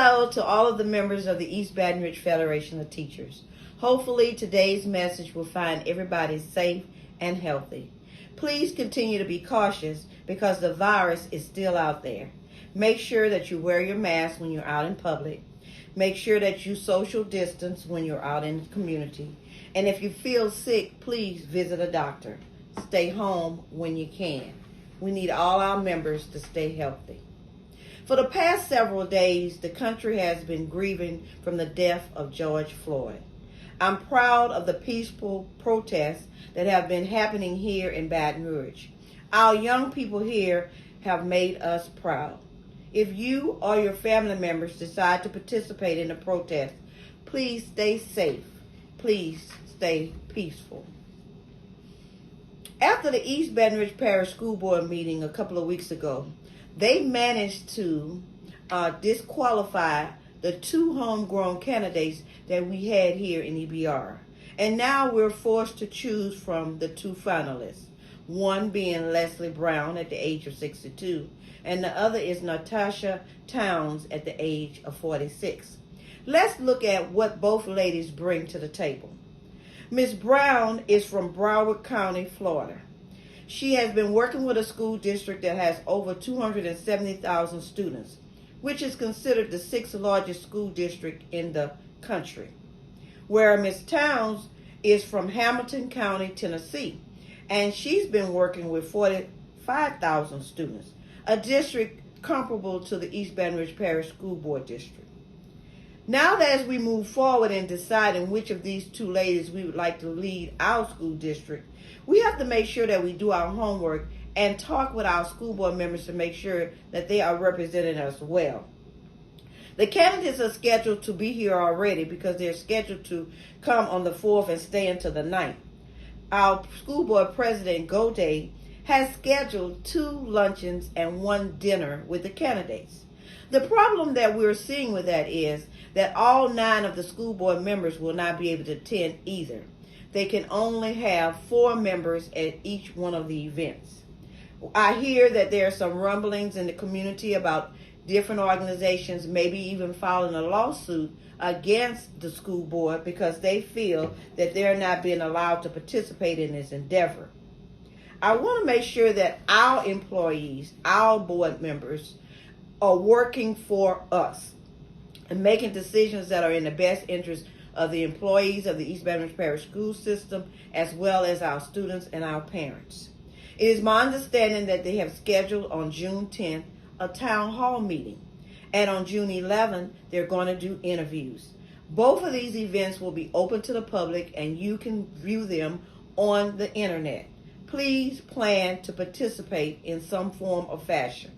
Hello to all of the members of the East Baton Rouge Federation of Teachers. Hopefully today's message will find everybody safe and healthy. Please continue to be cautious because the virus is still out there. Make sure that you wear your mask when you're out in public. Make sure that you social distance when you're out in the community. And if you feel sick, please visit a doctor. Stay home when you can. We need all our members to stay healthy. For the past several days, the country has been grieving from the death of George Floyd. I'm proud of the peaceful protests that have been happening here in Baton Rouge. Our young people here have made us proud. If you or your family members decide to participate in the protest, please stay safe. Please stay peaceful. After the East Baton Rouge Parish School Board meeting a couple of weeks ago, they managed to disqualify the two homegrown candidates that we had here in EBR. And now we're forced to choose from the two finalists, one being Leslie Brown at the age of 62, and the other is Natasha Towns at the age of 46. Let's look at what both ladies bring to the table. Ms. Brown is from Broward County, Florida. She has been working with a school district that has over 270,000 students, which is considered the sixth largest school district in the country. Where Ms. Towns is from Hamilton County, Tennessee, and she's been working with 45,000 students, a district comparable to the East Baton Rouge Parish School Board District. Now that as we move forward in deciding which of these two ladies we would like to lead our school district, we have to make sure that we do our homework and talk with our school board members to make sure that they are representing us well. The candidates are scheduled to be here already because they're scheduled to come on the 4th and stay until the 9th. Our school board president, Goday, has scheduled 2 luncheons and 1 dinner with the candidates. The problem that we're seeing with that is that all 9 of the school board members will not be able to attend either. They can only have 4 members at each one of the events. I hear that there are some rumblings in the community about different organizations maybe even filing a lawsuit against the school board because they feel that they're not being allowed to participate in this endeavor. I want to make sure that our employees, our board members, are working for us and making decisions that are in the best interest of the employees of the East Baton Rouge Parish School System, as well as our students and our parents. It is my understanding that they have scheduled on June 10th a town hall meeting, and on June 11th they're going to do interviews. Both of these events will be open to the public and you can view them on the internet. Please plan to participate in some form or fashion.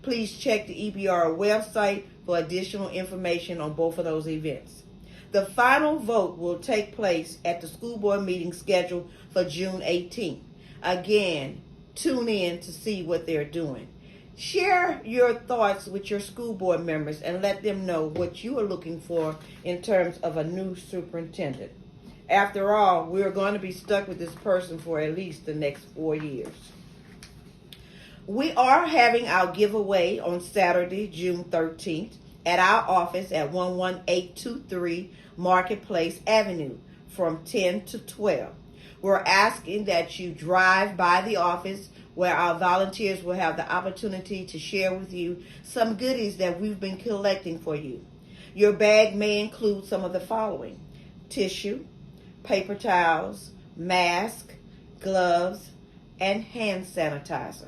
Please check the EBR website for additional information on both of those events. The final vote will take place at the school board meeting scheduled for June 18th. Again, tune in to see what they're doing. Share your thoughts with your school board members and let them know what you are looking for in terms of a new superintendent. After all, we're going to be stuck with this person for at least the next 4 years. We are having our giveaway on Saturday, June 13th at our office at 11823 Marketplace Avenue from 10 to 12. We're asking that you drive by the office where our volunteers will have the opportunity to share with you some goodies that we've been collecting for you. Your bag may include some of the following: tissue, paper towels, mask, gloves, and hand sanitizer.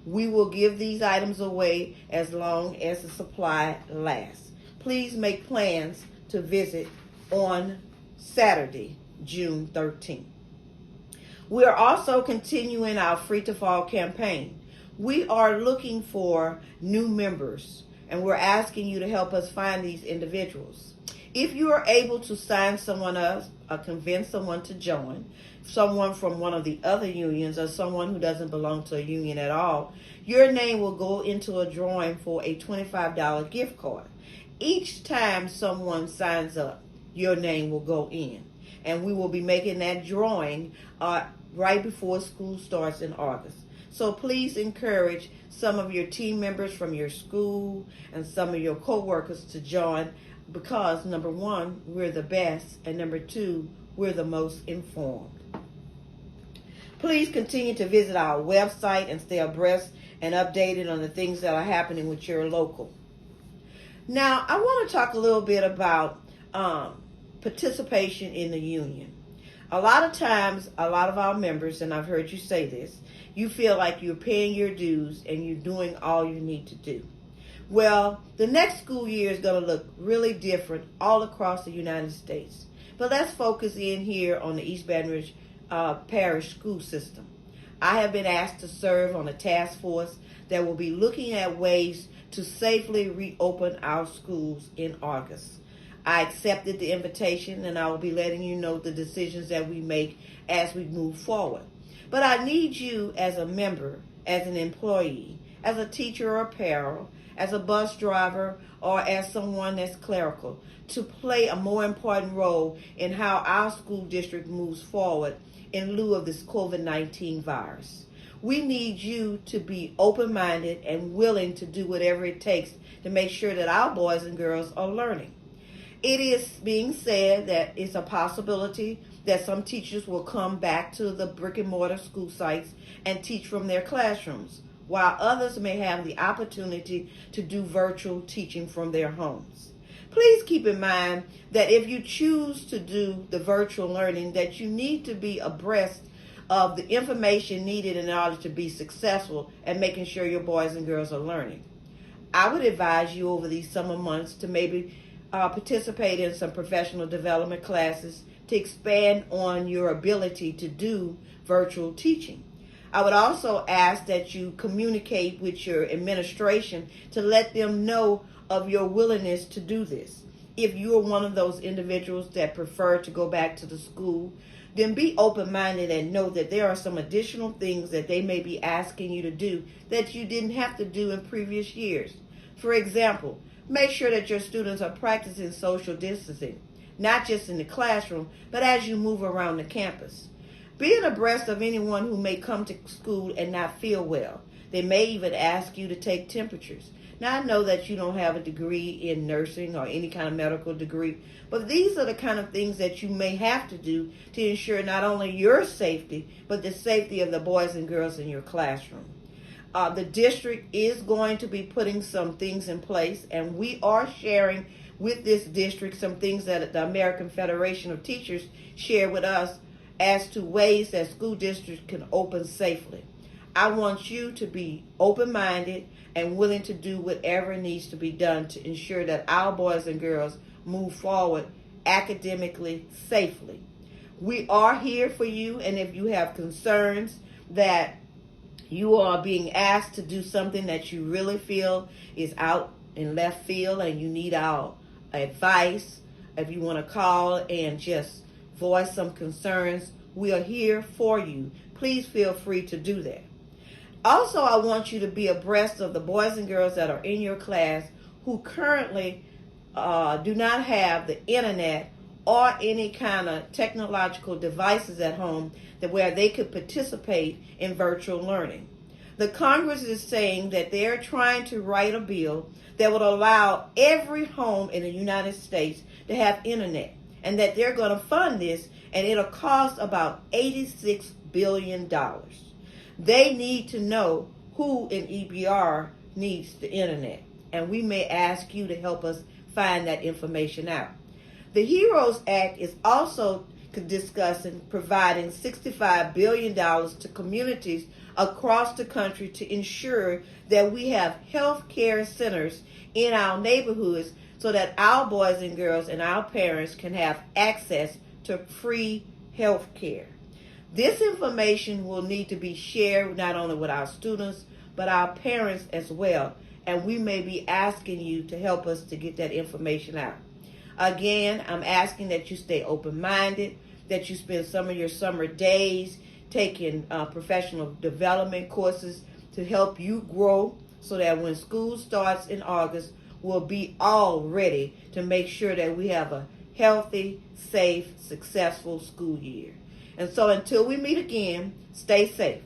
We will give these items away as long as the supply lasts. Please make plans to visit on Saturday, June 13th. We are also continuing our Free to Fall campaign. We are looking for new members, and we're asking you to help us find these individuals. If you are able to sign someone up or convince someone to join, someone from one of the other unions or someone who doesn't belong to a union at all, your name will go into a drawing for a $25 gift card. Each time someone signs up, your name will go in. And we will be making that drawing right before school starts in August. So please encourage some of your team members from your school and some of your co-workers to join, because number one, we're the best, and number two, we're the most informed. Please continue to visit our website and stay abreast and updated on the things that are happening with your local. Now, I want to talk a little bit about participation in the union. A lot of times, a lot of our members, and I've heard you say this, you feel like you're paying your dues and you're doing all you need to do. Well, the next school year is going to look really different all across the United States. But let's focus in here on the East Baton Rouge Parish school system. I have been asked to serve on a task force that will be looking at ways to safely reopen our schools in August. I accepted the invitation, and I will be letting you know the decisions that we make as we move forward. But I need you as a member, as an employee, as a teacher or parent, as a bus driver, or as someone that's clerical, to play a more important role in how our school district moves forward in lieu of this COVID-19 virus. We need you to be open-minded and willing to do whatever it takes to make sure that our boys and girls are learning. It is being said that it's a possibility that some teachers will come back to the brick and mortar school sites and teach from their classrooms, while others may have the opportunity to do virtual teaching from their homes. Please keep in mind that if you choose to do the virtual learning, that you need to be abreast of the information needed in order to be successful and making sure your boys and girls are learning. I would advise you over these summer months to maybe participate in some professional development classes to expand on your ability to do virtual teaching. I would also ask that you communicate with your administration to let them know of your willingness to do this. If you are one of those individuals that prefer to go back to the school, then be open-minded and know that there are some additional things that they may be asking you to do that you didn't have to do in previous years. For example, make sure that your students are practicing social distancing, not just in the classroom, but as you move around the campus. Being abreast of anyone who may come to school and not feel well. They may even ask you to take temperatures. Now, I know that you don't have a degree in nursing or any kind of medical degree, but these are the kind of things that you may have to do to ensure not only your safety, but the safety of the boys and girls in your classroom. The district is going to be putting some things in place, and we are sharing with this district some things that the American Federation of Teachers share with us as to ways that school districts can open safely. I want you to be open-minded and willing to do whatever needs to be done to ensure that our boys and girls move forward academically safely. We are here for you, and if you have concerns that you are being asked to do something that you really feel is out in left field and you need our advice, if you want to call and just voice some concerns, we are here for you. Please feel free to do that. Also, I want you to be abreast of the boys and girls that are in your class who currently do not have the internet or any kind of technological devices at home where they could participate in virtual learning. The Congress is saying that they're trying to write a bill that would allow every home in the United States to have internet, and that they're going to fund this, and it'll cost about $86 billion. They need to know who in EBR needs the internet, and we may ask you to help us find that information out. The HEROES Act is also discussing providing $65 billion to communities across the country to ensure that we have health care centers in our neighborhoods so that our boys and girls and our parents can have access to free health care. This information will need to be shared not only with our students, but our parents as well. And we may be asking you to help us to get that information out. Again, I'm asking that you stay open-minded, that you spend some of your summer days taking professional development courses to help you grow so that when school starts in August, we'll be all ready to make sure that we have a healthy, safe, successful school year. And so until we meet again, stay safe.